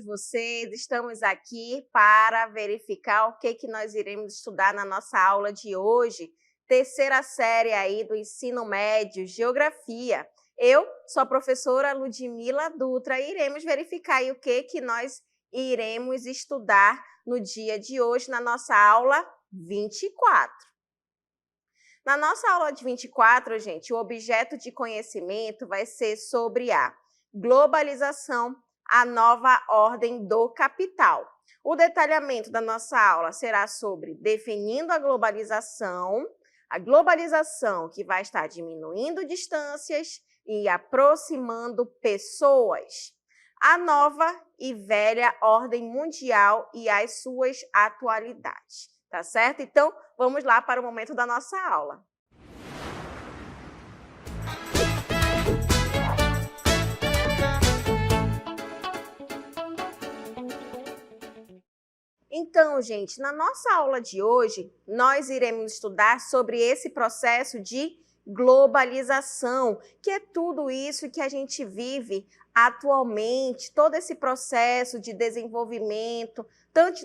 vocês. Estamos aqui para verificar o que nós iremos estudar na nossa aula de hoje, terceira série aí do ensino médio, Geografia. Eu sou a professora Ludmila Dutra e iremos verificar aí o que nós iremos estudar no dia de hoje na nossa aula 24. Na nossa aula de 24, gente, o objeto de conhecimento vai ser sobre a globalização, a nova ordem do capital. O detalhamento da nossa aula será sobre definindo a globalização que vai estar diminuindo distâncias e aproximando pessoas, a nova e velha ordem mundial e as suas atualidades, tá certo? Então, vamos lá para o momento da nossa aula. Então, gente, na nossa aula de hoje, nós iremos estudar sobre esse processo de globalização, que é tudo isso que a gente vive atualmente, todo esse processo de desenvolvimento,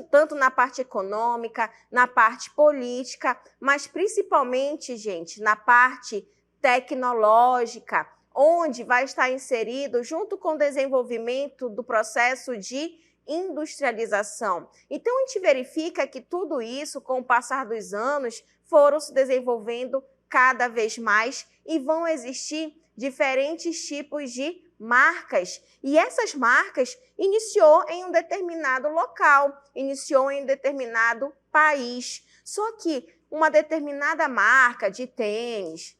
tanto na parte econômica, na parte política, mas principalmente, gente, na parte tecnológica, onde vai estar inserido, junto com o desenvolvimento do processo de industrialização. Então, a gente verifica que tudo isso, com o passar dos anos, foram se desenvolvendo cada vez mais e vão existir diferentes tipos de marcas. E essas marcas iniciou em um determinado local, iniciou em um determinado país. Só que uma determinada marca de tênis,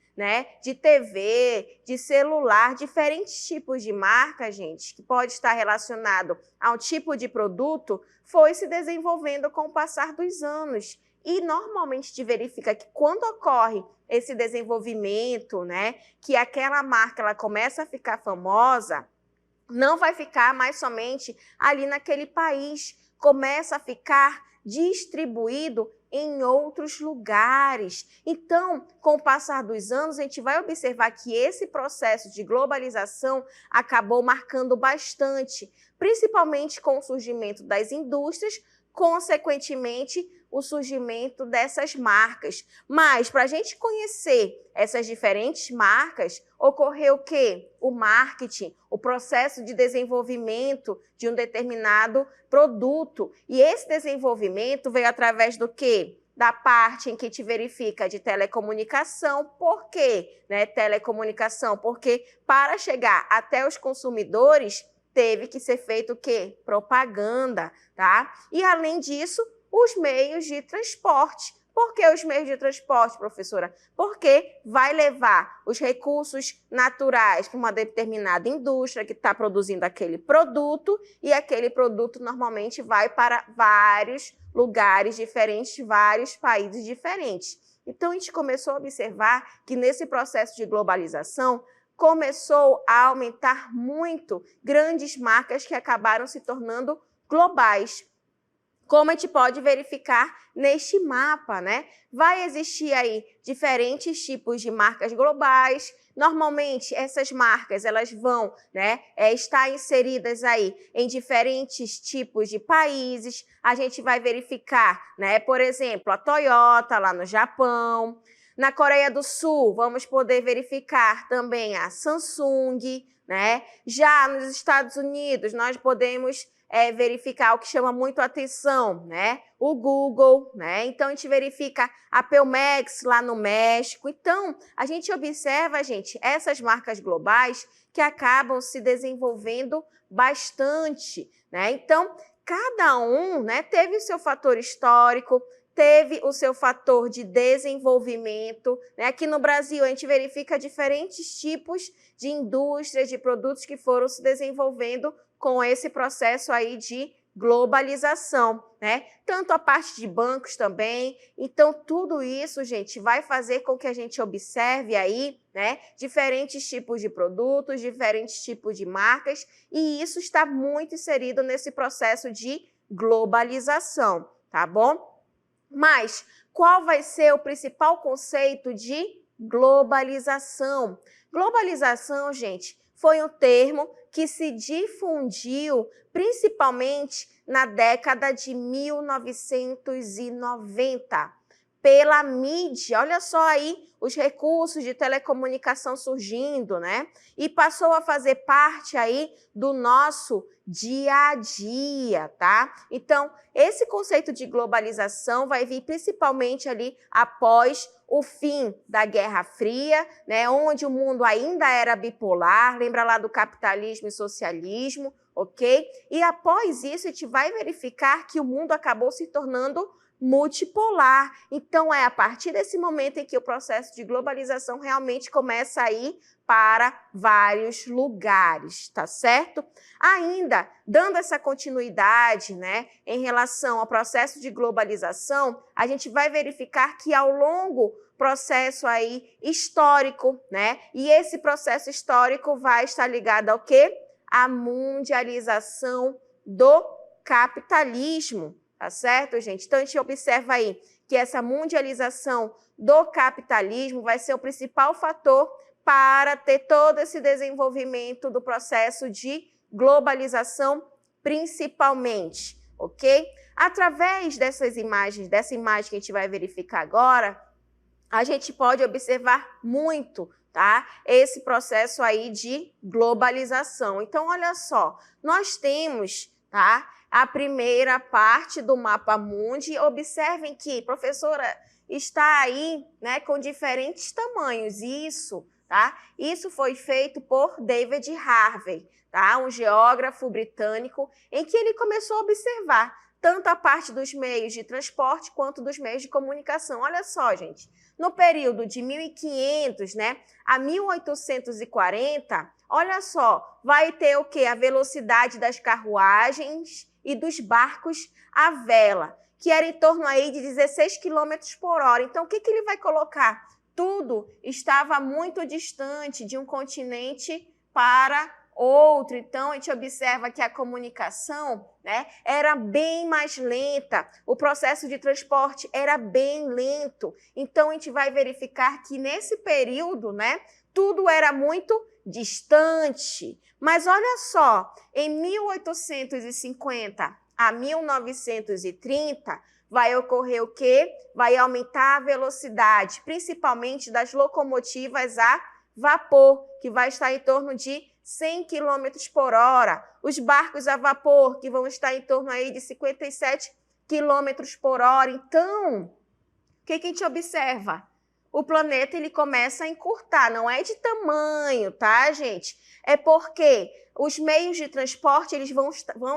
de TV, de celular, diferentes tipos de marca, gente, que pode estar relacionado a um tipo de produto, foi se desenvolvendo com o passar dos anos. E normalmente se verifica que quando ocorre esse desenvolvimento, que aquela marca ela começa a ficar famosa, não vai ficar mais somente ali naquele país, começa a ficar distribuído em outros lugares. Então, com o passar dos anos, a gente vai observar que esse processo de globalização acabou marcando bastante, principalmente com o surgimento das indústrias, consequentemente, o surgimento dessas marcas. Mas, para a gente conhecer essas diferentes marcas, ocorreu o quê? O marketing, o processo de desenvolvimento de um determinado produto. E esse desenvolvimento veio através do quê? Da parte em que te verifica de telecomunicação. Por quê? Telecomunicação, porque para chegar até os consumidores, teve que ser feito o quê? Propaganda, tá? E, além disso, os meios de transporte. Por que os meios de transporte, professora? Porque vai levar os recursos naturais para uma determinada indústria que está produzindo aquele produto e aquele produto normalmente vai para vários lugares diferentes, vários países diferentes. Então, a gente começou a observar que nesse processo de globalização começou a aumentar muito grandes marcas que acabaram se tornando globais. Como a gente pode verificar neste mapa, Vai existir aí diferentes tipos de marcas globais. Normalmente, essas marcas elas vão estar inseridas aí em diferentes tipos de países. A gente vai verificar, por exemplo, a Toyota lá no Japão. Na Coreia do Sul, vamos poder verificar também a Samsung, Já nos Estados Unidos, nós podemos verificar o que chama muito a atenção, O Google, Então, a gente verifica a Pelmex lá no México. Então, a gente observa, gente, essas marcas globais que acabam se desenvolvendo bastante, Então, cada um, teve o seu fator histórico, teve o seu fator de desenvolvimento. Aqui no Brasil, a gente verifica diferentes tipos de indústrias, de produtos que foram se desenvolvendo com esse processo aí de globalização, Tanto a parte de bancos também. Então, tudo isso, gente, vai fazer com que a gente observe aí, diferentes tipos de produtos, diferentes tipos de marcas, e isso está muito inserido nesse processo de globalização, tá bom? Mas qual vai ser o principal conceito de globalização? Globalização, gente, foi um termo que se difundiu principalmente na década de 1990. Pela mídia, olha só aí os recursos de telecomunicação surgindo, né? E passou a fazer parte aí do nosso dia a dia, tá? Então, esse conceito de globalização vai vir principalmente ali após o fim da Guerra Fria, né? Onde o mundo ainda era bipolar, lembra lá do capitalismo e socialismo, ok? E após isso, a gente vai verificar que o mundo acabou se tornando multipolar. Então, é a partir desse momento em que o processo de globalização realmente começa a ir para vários lugares, tá certo? Ainda, dando essa continuidade, né, em relação ao processo de globalização, a gente vai verificar que ao longo processo aí histórico, né, e esse processo histórico vai estar ligado ao quê? À mundialização do capitalismo. Tá certo, gente? Então, a gente observa aí que essa mundialização do capitalismo vai ser o principal fator para ter todo esse desenvolvimento do processo de globalização, principalmente, ok? Através dessas imagens, dessa imagem que a gente vai verificar agora, a gente pode observar muito, tá? Esse processo aí de globalização. Então, olha só, nós temos, tá? A primeira parte do mapa mundi. Observem que, professora, está aí, né, com diferentes tamanhos. Isso, tá? Isso foi feito por David Harvey, tá? Um geógrafo britânico, em que ele começou a observar tanto a parte dos meios de transporte quanto dos meios de comunicação. Olha só, gente, no período de 1500, né, a 1840, olha só, vai ter o quê? A velocidade das carruagens e dos barcos à vela, que era em torno aí de 16 km por hora. Então, o que ele vai colocar? Tudo estava muito distante de um continente para outro. Então, a gente observa que a comunicação, né, era bem mais lenta, o processo de transporte era bem lento. Então, a gente vai verificar que nesse período, né, tudo era muito distante. Mas olha só, em 1850 a 1930, vai ocorrer o quê? Vai aumentar a velocidade, principalmente das locomotivas a vapor, que vai estar em torno de 100 km por hora. Os barcos a vapor, que vão estar em torno aí de 57 km por hora. Então, o que a gente observa? O planeta ele começa a encurtar, não é de tamanho, tá, gente? É porque os meios de transporte eles vão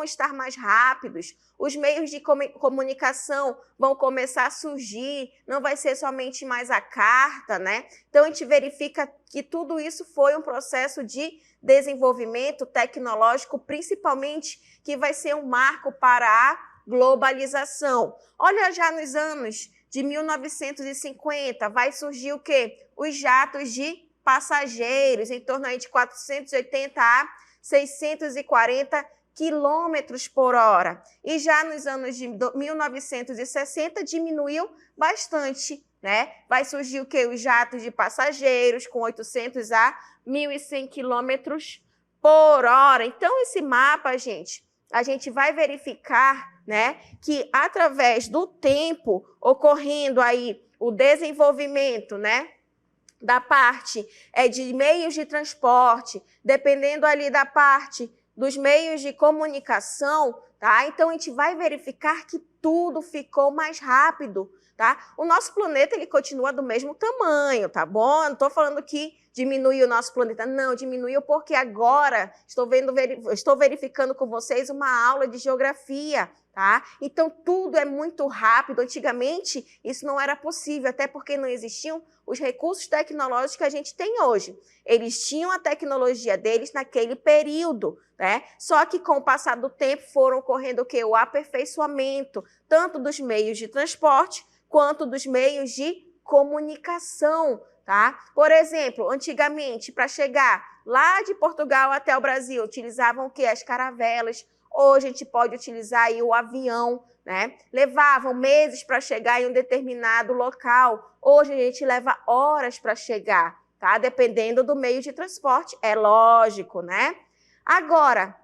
estar mais rápidos, os meios de comunicação vão começar a surgir, não vai ser somente mais a carta, né? Então, a gente verifica que tudo isso foi um processo de desenvolvimento tecnológico, principalmente, que vai ser um marco para a globalização. Olha, já nos anos de 1950, vai surgir o quê? Os jatos de passageiros, em torno aí de 480 a 640 quilômetros por hora. E já nos anos de 1960, diminuiu bastante, né? Vai surgir o quê? Os jatos de passageiros, com 800 a 1.100 quilômetros por hora. Então, esse mapa, gente, a gente vai verificar, né, que através do tempo ocorrendo aí o desenvolvimento, né, da parte de meios de transporte, dependendo ali da parte dos meios de comunicação, tá? Então a gente vai verificar que tudo ficou mais rápido, tá? O nosso planeta ele continua do mesmo tamanho, tá bom? Eu não estou falando que diminuiu o nosso planeta, não, diminuiu porque agora estou verificando com vocês uma aula de geografia, tá? Então tudo é muito rápido. Antigamente isso não era possível, até porque não existiam os recursos tecnológicos que a gente tem hoje. Eles tinham a tecnologia deles naquele período, né? Só que com o passar do tempo foram ocorrendo o quê? O aperfeiçoamento, tanto dos meios de transporte quanto dos meios de comunicação, tá? Por exemplo, antigamente, para chegar lá de Portugal até o Brasil, utilizavam o quê? As caravelas. Hoje a gente pode utilizar aí o avião, né? Levavam meses para chegar em um determinado local. Hoje a gente leva horas para chegar, tá? Dependendo do meio de transporte, é lógico, né? Agora,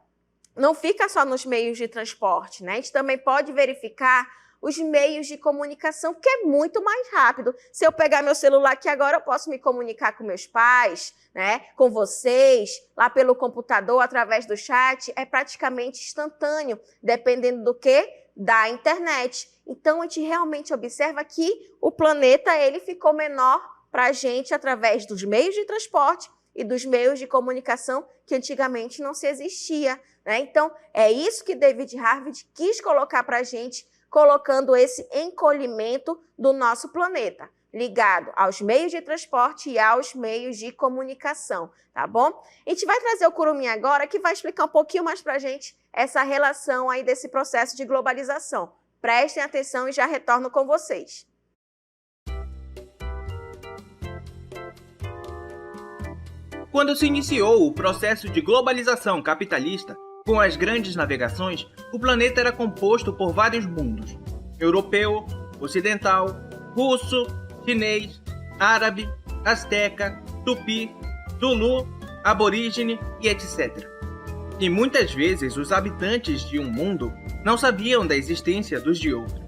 não fica só nos meios de transporte, né? A gente também pode verificar os meios de comunicação, que é muito mais rápido. Se eu pegar meu celular aqui agora, eu posso me comunicar com meus pais, né? Com vocês, lá pelo computador, através do chat, é praticamente instantâneo, dependendo do quê? Da internet. Então, a gente realmente observa que o planeta ele ficou menor para a gente através dos meios de transporte e dos meios de comunicação que antigamente não se existia, né? Então, é isso que David Harvey quis colocar para a gente, colocando esse encolhimento do nosso planeta, ligado aos meios de transporte e aos meios de comunicação, tá bom? A gente vai trazer o Curumim agora, que vai explicar um pouquinho mais para a gente essa relação aí desse processo de globalização. Prestem atenção e já retorno com vocês. Quando se iniciou o processo de globalização capitalista, com as grandes navegações, o planeta era composto por vários mundos: europeu, ocidental, russo, chinês, árabe, asteca, tupi, zulu, aborígene e etc. E muitas vezes os habitantes de um mundo não sabiam da existência dos de outro.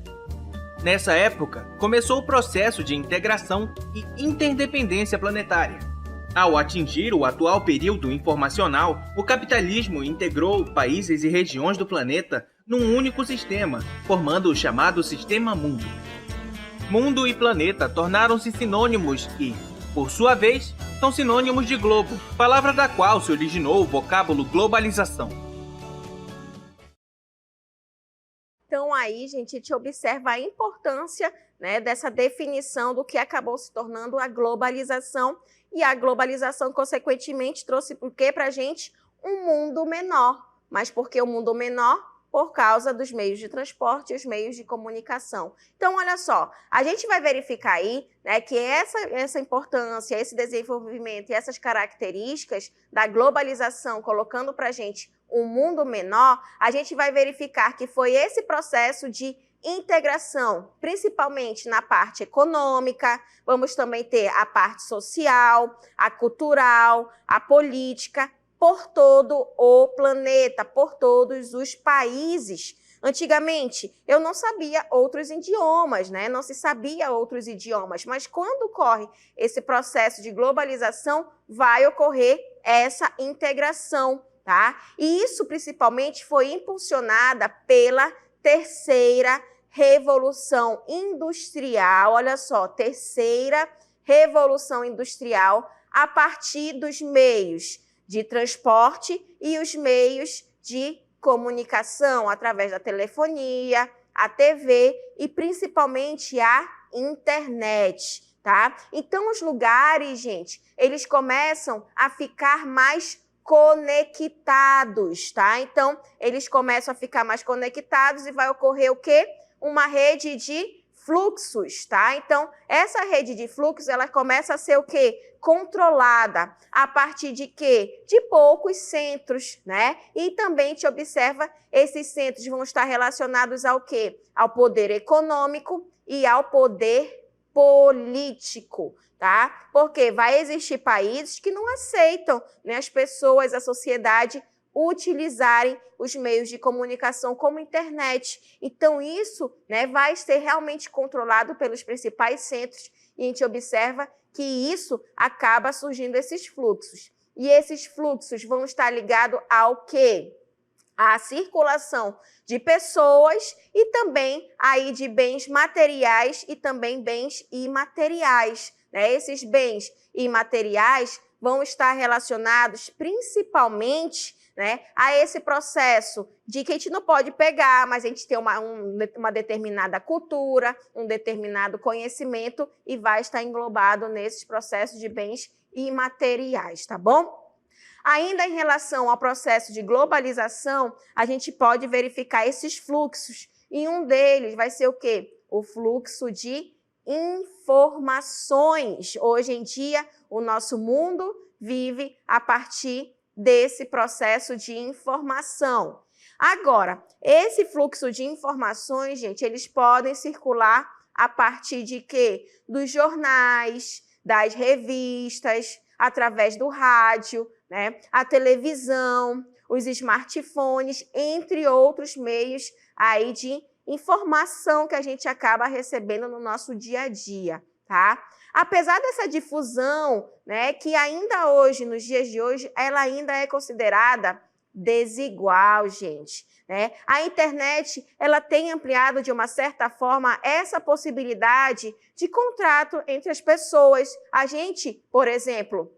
Nessa época, começou o processo de integração e interdependência planetária. Ao atingir o atual período informacional, o capitalismo integrou países e regiões do planeta num único sistema, formando o chamado Sistema Mundo. Mundo e planeta tornaram-se sinônimos e, por sua vez, são sinônimos de globo, palavra da qual se originou o vocábulo globalização. Então, aí, gente, a gente observa a importância, né, dessa definição do que acabou se tornando a globalização. E a globalização, consequentemente, trouxe por quê para a gente? Um mundo menor. Mas por que um mundo menor? Por causa dos meios de transporte e os meios de comunicação. Então, olha só, a gente vai verificar aí, né, que essa importância, esse desenvolvimento e essas características da globalização, colocando para a gente um mundo menor, a gente vai verificar que foi esse processo de integração, principalmente na parte econômica, vamos também ter a parte social, a cultural, a política, por todo o planeta, por todos os países. Antigamente, eu não sabia outros idiomas, né? Não se sabia outros idiomas, mas quando ocorre esse processo de globalização, vai ocorrer essa integração, tá? E isso, principalmente, foi impulsionada pela terceira Revolução Industrial, olha só, terceira Revolução Industrial, a partir dos meios de transporte e os meios de comunicação, através da telefonia, a TV e principalmente a internet, tá? Então, os lugares, gente, eles começam a ficar mais conectados, tá? Então, eles começam a ficar mais conectados e vai ocorrer o quê? Uma rede de fluxos, tá? Então, essa rede de fluxos, ela começa a ser o quê? Controlada. A partir de quê? De poucos centros, né? E também te observa, esses centros vão estar relacionados ao quê? Ao poder econômico e ao poder político, tá? Porque vai existir países que não aceitam, né, as pessoas, a sociedade, utilizarem os meios de comunicação como internet. Então, isso, né, vai ser realmente controlado pelos principais centros e a gente observa que isso acaba surgindo esses fluxos. E esses fluxos vão estar ligados ao quê? A circulação de pessoas e também aí de bens materiais e também bens imateriais, né? Esses bens imateriais vão estar relacionados principalmente, né, a esse processo de que a gente não pode pegar, mas a gente tem uma determinada cultura, um determinado conhecimento e vai estar englobado nesses processos de bens imateriais, tá bom? Ainda em relação ao processo de globalização, a gente pode verificar esses fluxos e um deles vai ser o quê? O fluxo de informações. Hoje em dia, o nosso mundo vive a partir desse processo de informação. Agora, esse fluxo de informações, gente, eles podem circular a partir de quê? Dos jornais, das revistas, através do rádio, né? A televisão, os smartphones, entre outros meios aí de informação que a gente acaba recebendo no nosso dia a dia, tá? Apesar dessa difusão, né, que ainda hoje, nos dias de hoje, ela ainda é considerada desigual, gente, né? A internet, ela tem ampliado de uma certa forma essa possibilidade de contrato entre as pessoas. A gente, por exemplo,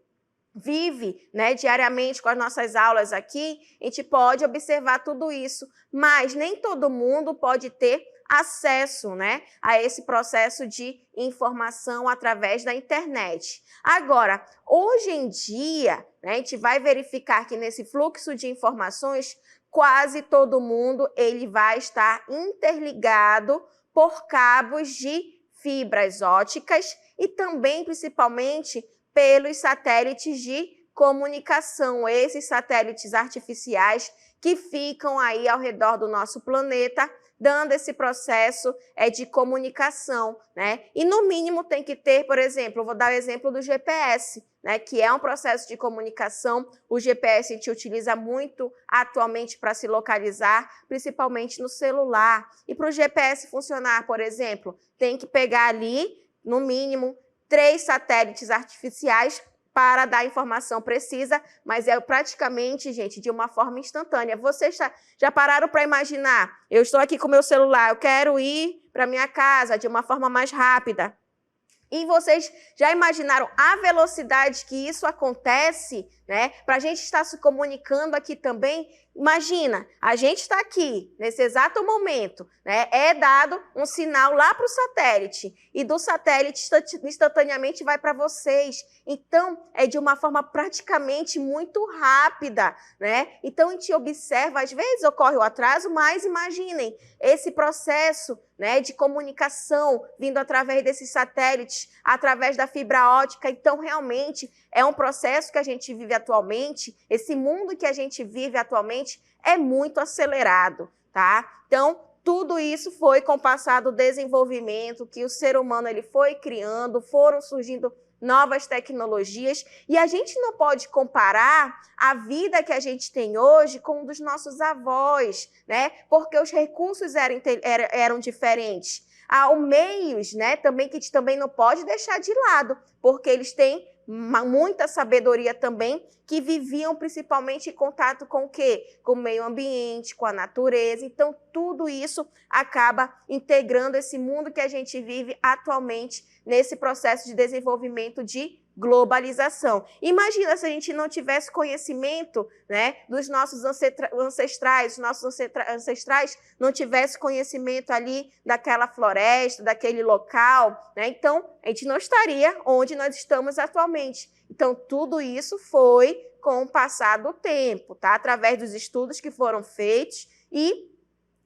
vive, né, diariamente com as nossas aulas aqui, a gente pode observar tudo isso, mas nem todo mundo pode ter acesso, né, a esse processo de informação através da internet. Agora, hoje em dia, né, a gente vai verificar que nesse fluxo de informações, quase todo mundo ele vai estar interligado por cabos de fibras óticas e também, principalmente, pelos satélites de comunicação, esses satélites artificiais que ficam aí ao redor do nosso planeta, dando esse processo de comunicação, né? E no mínimo tem que ter, por exemplo, eu vou dar o exemplo do GPS, né, que é um processo de comunicação. O GPS a gente utiliza muito atualmente para se localizar, principalmente no celular. E para o GPS funcionar, por exemplo, tem que pegar ali, no mínimo, 3 satélites artificiais para dar a informação precisa, mas é praticamente, gente, de uma forma instantânea. Vocês já pararam para imaginar? Eu estou aqui com o meu celular, eu quero ir para minha casa de uma forma mais rápida. E vocês já imaginaram a velocidade que isso acontece, né? Para a gente estar se comunicando aqui também. Imagina, a gente está aqui, nesse exato momento, né? É dado um sinal lá para o satélite, e do satélite instantaneamente vai para vocês. Então, é de uma forma praticamente muito rápida, né? Então, a gente observa, às vezes ocorre o atraso, mas imaginem, esse processo, né, de comunicação vindo através desses satélites, através da fibra ótica. Então, realmente, é um processo que a gente vive atualmente, esse mundo que a gente vive atualmente é muito acelerado, tá? Então, tudo isso foi com o passar do desenvolvimento que o ser humano ele foi criando, foram surgindo novas tecnologias, e a gente não pode comparar a vida que a gente tem hoje com um dos nossos avós, né? Porque os recursos eram diferentes. Há meios, né, também que a gente também não pode deixar de lado, porque eles têm muita sabedoria também, que viviam principalmente em contato com o quê? Com o meio ambiente, com a natureza. Então, tudo isso acaba integrando esse mundo que a gente vive atualmente nesse processo de desenvolvimento de globalização. Imagina se a gente não tivesse conhecimento, né, dos nossos ancestrais, os nossos ancestrais não tivessem conhecimento ali daquela floresta, daquele local, né? Então, a gente não estaria onde nós estamos atualmente. Então, tudo isso foi com o passar do tempo, tá? Através dos estudos que foram feitos e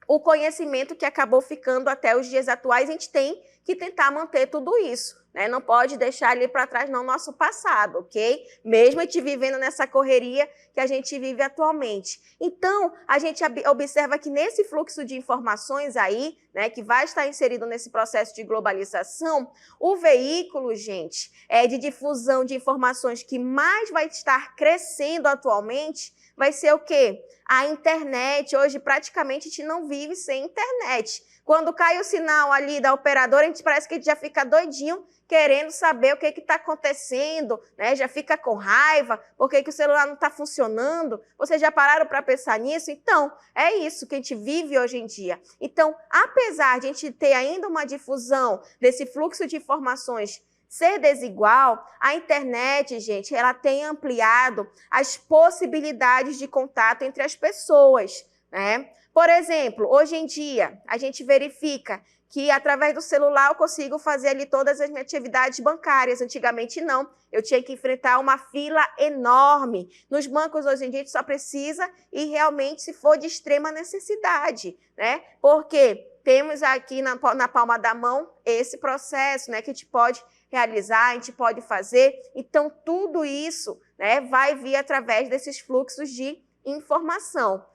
o conhecimento que acabou ficando até os dias atuais. A gente tem que tentar manter tudo isso, né? Não pode deixar ali para trás não nosso passado, ok? Mesmo a gente vivendo nessa correria que a gente vive atualmente. Então, a gente observa que nesse fluxo de informações aí, né, que vai estar inserido nesse processo de globalização, o veículo, gente, de difusão de informações que mais vai estar crescendo atualmente vai ser o quê? A internet. Hoje, praticamente, a gente não vive sem internet. Quando cai o sinal ali da operadora, a gente parece que a gente já fica doidinho, querendo saber o que está acontecendo, né? Já fica com raiva, por que o celular não está funcionando. Vocês já pararam para pensar nisso? Então, é isso que a gente vive hoje em dia. Então, apesar de a gente ter ainda uma difusão desse fluxo de informações ser desigual, a internet, gente, ela tem ampliado as possibilidades de contato entre as pessoas, né? Por exemplo, hoje em dia, a gente verifica que através do celular eu consigo fazer ali todas as minhas atividades bancárias. Antigamente não, eu tinha que enfrentar uma fila enorme. Nos bancos hoje em dia a gente só precisa ir realmente se for de extrema necessidade, né? Porque temos aqui na palma da mão esse processo, né, que a gente pode realizar, a gente pode fazer. Então, tudo isso, né, vai vir através desses fluxos de informação.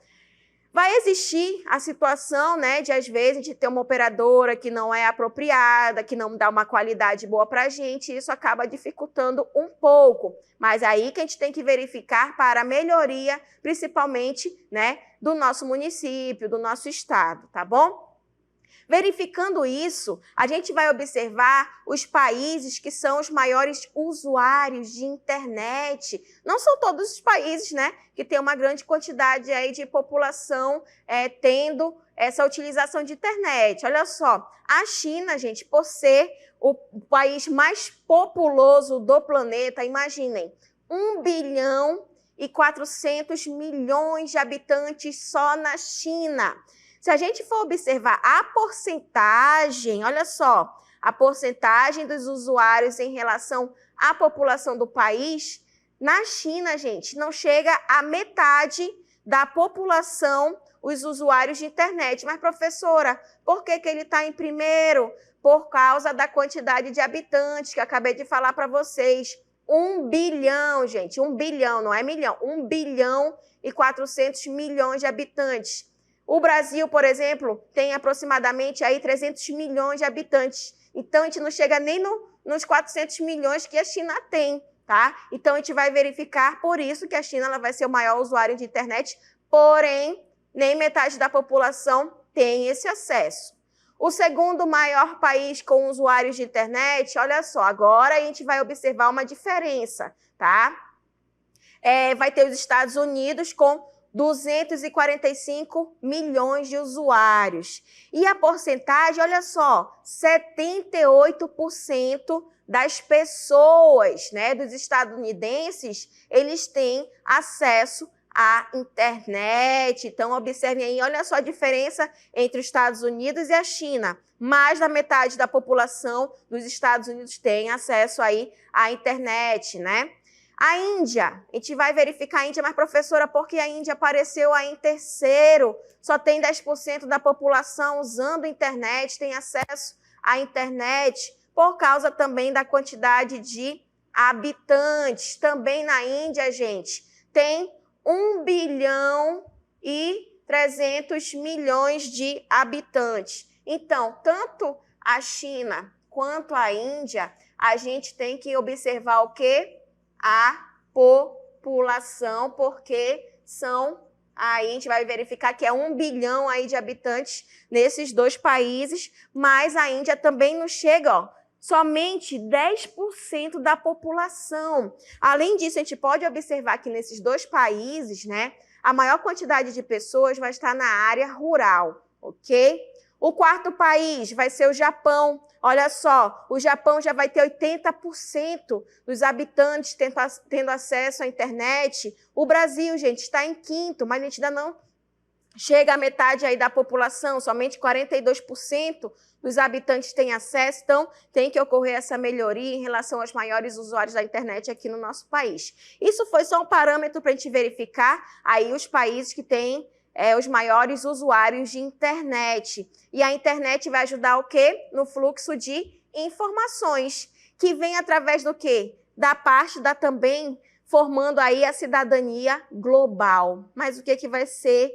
Vai existir a situação, né, de às vezes a gente ter uma operadora que não é apropriada, que não dá uma qualidade boa para a gente, e isso acaba dificultando um pouco. Mas aí que a gente tem que verificar para a melhoria, principalmente, né, do nosso município, do nosso estado, tá bom? Verificando isso, a gente vai observar os países que são os maiores usuários de internet. Não são todos os países, né, que tem uma grande quantidade aí de população tendo essa utilização de internet. Olha só, a China, gente, por ser o país mais populoso do planeta, imaginem, 1 bilhão e 400 milhões de habitantes só na China. Se a gente for observar a porcentagem, olha só, a porcentagem dos usuários em relação à população do país, na China, gente, não chega à metade da população, os usuários de internet. Mas, professora, por que ele está em primeiro? Por causa da quantidade de habitantes que eu acabei de falar para vocês. 1 bilhão, gente, 1 bilhão, não é milhão, 1 bilhão e 400 milhões de habitantes. O Brasil, por exemplo, tem aproximadamente aí 300 milhões de habitantes. Então, a gente não chega nem nos 400 milhões que a China tem, tá? Então, a gente vai verificar, por isso que a China ela vai ser o maior usuário de internet, porém, nem metade da população tem esse acesso. O segundo maior país com usuários de internet, olha só, agora a gente vai observar uma diferença, tá? Vai ter os Estados Unidos com 245 milhões de usuários. E a porcentagem, olha só, 78% das pessoas, né, dos estadunidenses, eles têm acesso à internet. Então, observem aí, olha só a diferença entre os Estados Unidos e a China. Mais da metade da população dos Estados Unidos tem acesso aí à internet, né? A Índia, a gente vai verificar a Índia, mas professora, por que a Índia apareceu aí em terceiro? Só tem 10% da população usando a internet, tem acesso à internet, por causa também da quantidade de habitantes. Também na Índia, gente, tem 1 bilhão e 300 milhões de habitantes. Então, tanto a China quanto a Índia, a gente tem que observar o quê? A população, porque aí a gente vai verificar que é 1 bilhão aí de habitantes nesses dois países, mas a Índia também não chega, ó, somente 10% da população. Além disso, a gente pode observar que nesses dois países, né, a maior quantidade de pessoas vai estar na área rural, ok? O quarto país vai ser o Japão. Olha só, o Japão já vai ter 80% dos habitantes tendo acesso à internet. O Brasil, gente, está em quinto, mas a gente ainda não chega à metade aí da população, somente 42% dos habitantes têm acesso. Então, tem que ocorrer essa melhoria em relação aos maiores usuários da internet aqui no nosso país. Isso foi só um parâmetro para a gente verificar aí os países que têm os maiores usuários de internet. E a internet vai ajudar o quê? No fluxo de informações, que vem através do quê? Da parte da também formando aí a cidadania global. Mas o que vai ser,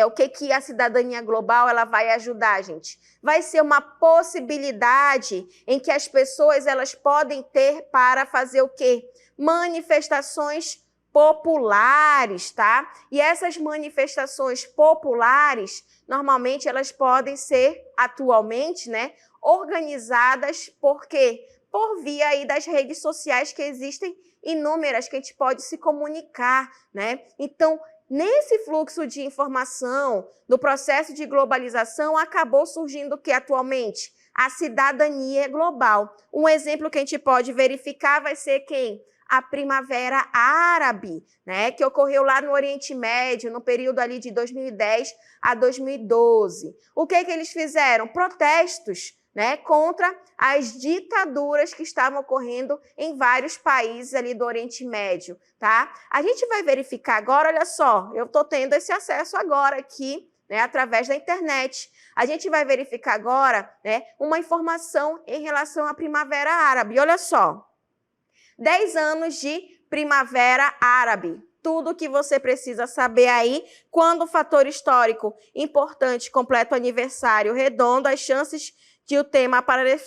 o que a cidadania global ela vai ajudar, gente? Vai ser uma possibilidade em que as pessoas elas podem ter para fazer o quê? Manifestações populares, tá? E essas manifestações populares, normalmente elas podem ser, atualmente, né, organizadas por quê? Por via aí das redes sociais que existem inúmeras que a gente pode se comunicar, né? Então, nesse fluxo de informação, do processo de globalização, acabou surgindo o que atualmente? A cidadania global. Um exemplo que a gente pode verificar vai ser quem? A Primavera Árabe, né, que ocorreu lá no Oriente Médio, no período ali de 2010 a 2012. O que eles fizeram? Protestos, né, contra as ditaduras que estavam ocorrendo em vários países ali do Oriente Médio, tá? A gente vai verificar agora, olha só, eu estou tendo esse acesso agora aqui, né, através da internet. A gente vai verificar agora, né, uma informação em relação à Primavera Árabe. Olha só. 10 anos de Primavera Árabe. tudo que você precisa saber aí. Quando o fator histórico importante completa o aniversário redondo, as chances de o tema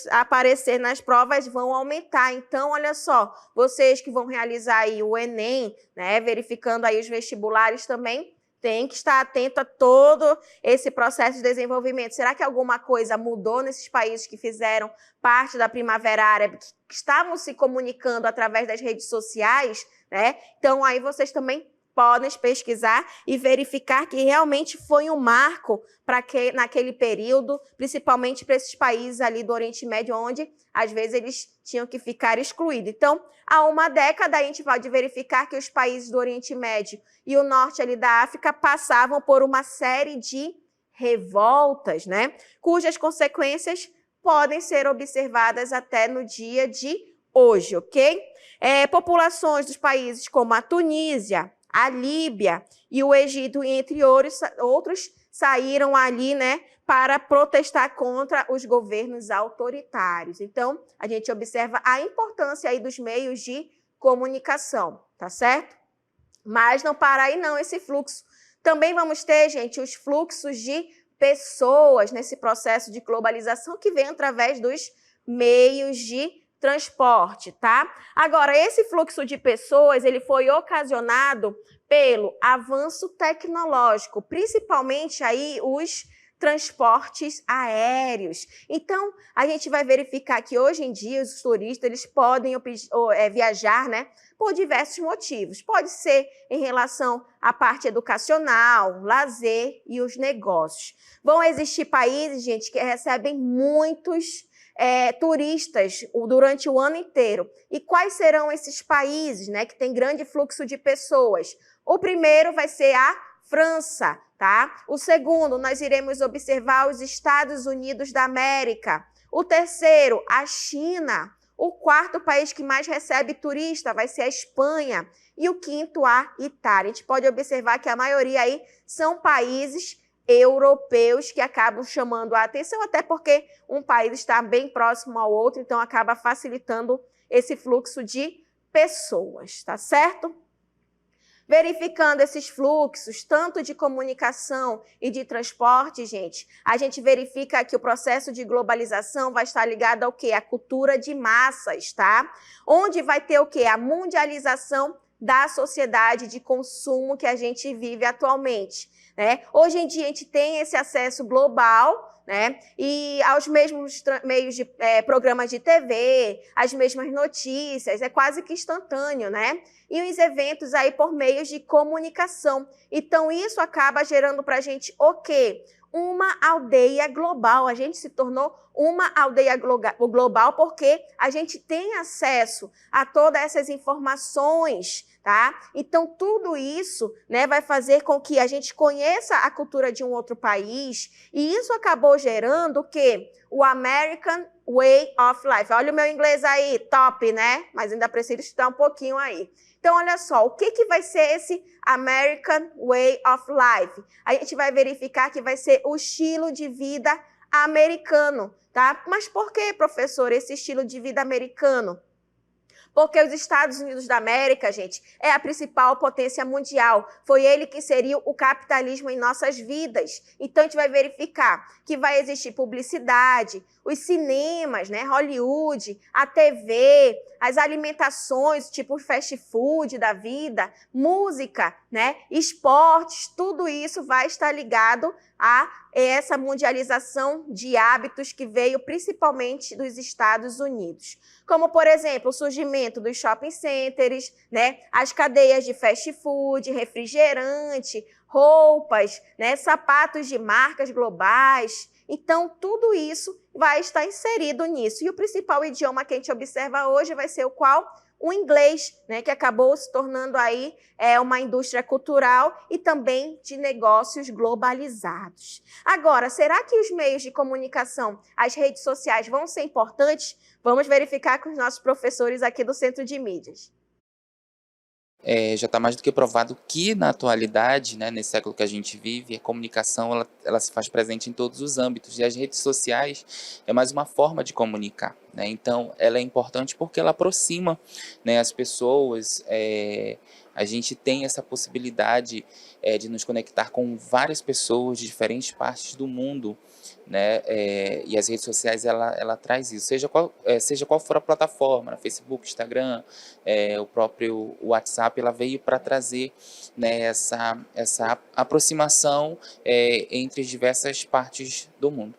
aparecer nas provas vão aumentar. Então, olha só, vocês que vão realizar aí o Enem, né, verificando aí os vestibulares também, tem que estar atento a todo esse processo de desenvolvimento. Será que alguma coisa mudou nesses países que fizeram parte da Primavera Árabe, que estavam se comunicando através das redes sociais, né? Então, aí vocês também podem pesquisar e verificar que realmente foi um marco naquele período, principalmente para esses países ali do Oriente Médio, onde, às vezes, eles tinham que ficar excluídos. Então, há uma década, a gente pode verificar que os países do Oriente Médio e o norte ali da África passavam por uma série de revoltas, né? Cujas consequências podem ser observadas até no dia de hoje, ok? Populações dos países como a Tunísia, a Líbia e o Egito, entre outros, saíram ali, né, para protestar contra os governos autoritários. Então, a gente observa a importância aí dos meios de comunicação, tá certo? Mas não para aí não esse fluxo. Também vamos ter, gente, os fluxos de pessoas nesse processo de globalização que vem através dos meios de transporte, tá? Agora, esse fluxo de pessoas, ele foi ocasionado pelo avanço tecnológico, principalmente aí os transportes aéreos. Então, a gente vai verificar que hoje em dia os turistas eles podem viajar, né, por diversos motivos. Pode ser em relação à parte educacional, lazer e os negócios. Vão existir países, gente, que recebem muitos turistas durante o ano inteiro. E quais serão esses países, né, que tem grande fluxo de pessoas? O primeiro vai ser a França, tá? O segundo, nós iremos observar os Estados Unidos da América. O terceiro, a China. O quarto país que mais recebe turista vai ser a Espanha. E o quinto, a Itália. A gente pode observar que a maioria aí são países europeus que acabam chamando a atenção, até porque um país está bem próximo ao outro, então acaba facilitando esse fluxo de pessoas, tá certo? Verificando esses fluxos, tanto de comunicação e de transporte, gente, a gente verifica que o processo de globalização vai estar ligado ao quê? A cultura de massas, tá? Onde vai ter o quê? A mundialização da sociedade de consumo que a gente vive atualmente, né? Hoje em dia a gente tem esse acesso global, né? E aos mesmos meios de programas de TV, as mesmas notícias, é quase que instantâneo, né? E os eventos aí por meios de comunicação. Então, isso acaba gerando para a gente o quê? Uma aldeia global. A gente se tornou uma aldeia global porque a gente tem acesso a todas essas informações, tá? Então, tudo isso, né, vai fazer com que a gente conheça a cultura de um outro país e isso acabou gerando o quê? O American Way of Life. Olha o meu inglês aí, top, né? Mas ainda preciso estudar um pouquinho aí. Então, olha só, o que vai ser esse American Way of Life? A gente vai verificar que vai ser o estilo de vida americano, tá? Mas por que, professor, esse estilo de vida americano? Porque os Estados Unidos da América, gente, é a principal potência mundial. Foi ele que inseriu o capitalismo em nossas vidas. Então, a gente vai verificar que vai existir publicidade, os cinemas, né, Hollywood, a TV, as alimentações, tipo fast food da vida, música, né, esportes, tudo isso vai estar ligado a essa mundialização de hábitos que veio principalmente dos Estados Unidos. Como, por exemplo, o surgimento dos shopping centers, né, as cadeias de fast food, refrigerante, roupas, né, sapatos de marcas globais. Então, tudo isso vai estar inserido nisso. E o principal idioma que a gente observa hoje vai ser o qual? O inglês, né, que acabou se tornando aí uma indústria cultural e também de negócios globalizados. Agora, será que os meios de comunicação, as redes sociais vão ser importantes? Vamos verificar com os nossos professores aqui do Centro de Mídias. Já está mais do que provado que, na atualidade, né, nesse século que a gente vive, a comunicação ela se faz presente em todos os âmbitos, e as redes sociais é mais uma forma de comunicar, né? Então, ela é importante porque ela aproxima, né, as pessoas, A gente tem essa possibilidade de nos conectar com várias pessoas de diferentes partes do mundo, né? E as redes sociais ela traz isso, seja qual for a plataforma, Facebook, Instagram, o próprio WhatsApp, ela veio para trazer, né, essa aproximação entre diversas partes do mundo.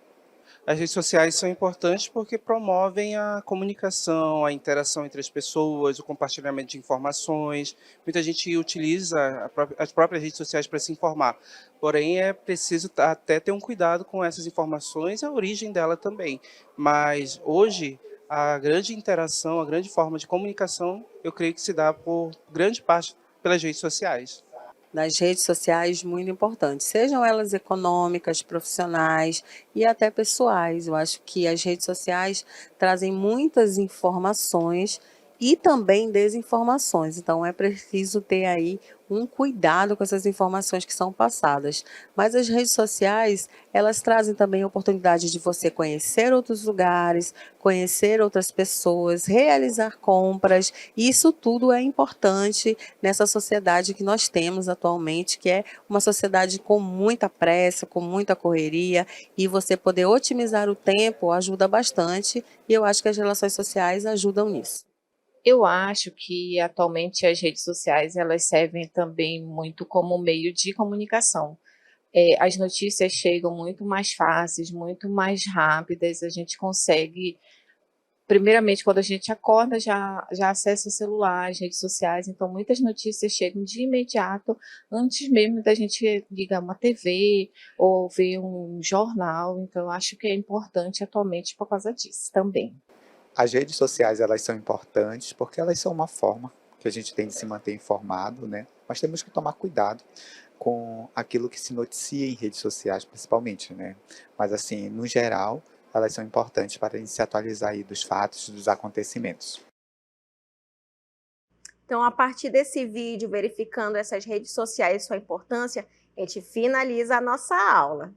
As redes sociais são importantes porque promovem a comunicação, a interação entre as pessoas, o compartilhamento de informações. Muita gente utiliza as próprias redes sociais para se informar. Porém, é preciso até ter um cuidado com essas informações e a origem dela também. Mas hoje, a grande interação, a grande forma de comunicação, eu creio que se dá por grande parte pelas redes sociais. Nas redes sociais muito importantes, sejam elas econômicas, profissionais e até pessoais. Eu acho que as redes sociais trazem muitas informações e também desinformações, então é preciso ter aí um cuidado com essas informações que são passadas. Mas as redes sociais, elas trazem também a oportunidade de você conhecer outros lugares, conhecer outras pessoas, realizar compras, e isso tudo é importante nessa sociedade que nós temos atualmente, que é uma sociedade com muita pressa, com muita correria, e você poder otimizar o tempo ajuda bastante, e eu acho que as relações sociais ajudam nisso. Eu acho que atualmente as redes sociais elas servem também muito como meio de comunicação. As notícias chegam muito mais fáceis, muito mais rápidas, a gente consegue, primeiramente, quando a gente acorda, já acessa o celular, as redes sociais, então muitas notícias chegam de imediato, antes mesmo da gente ligar uma TV ou ver um jornal, então eu acho que é importante atualmente por causa disso também. As redes sociais, elas são importantes porque elas são uma forma que a gente tem de se manter informado, né? Mas temos que tomar cuidado com aquilo que se noticia em redes sociais, principalmente, né? Mas assim, no geral, elas são importantes para a gente se atualizar aí dos fatos, dos acontecimentos. Então, a partir desse vídeo, verificando essas redes sociais e sua importância, a gente finaliza a nossa aula.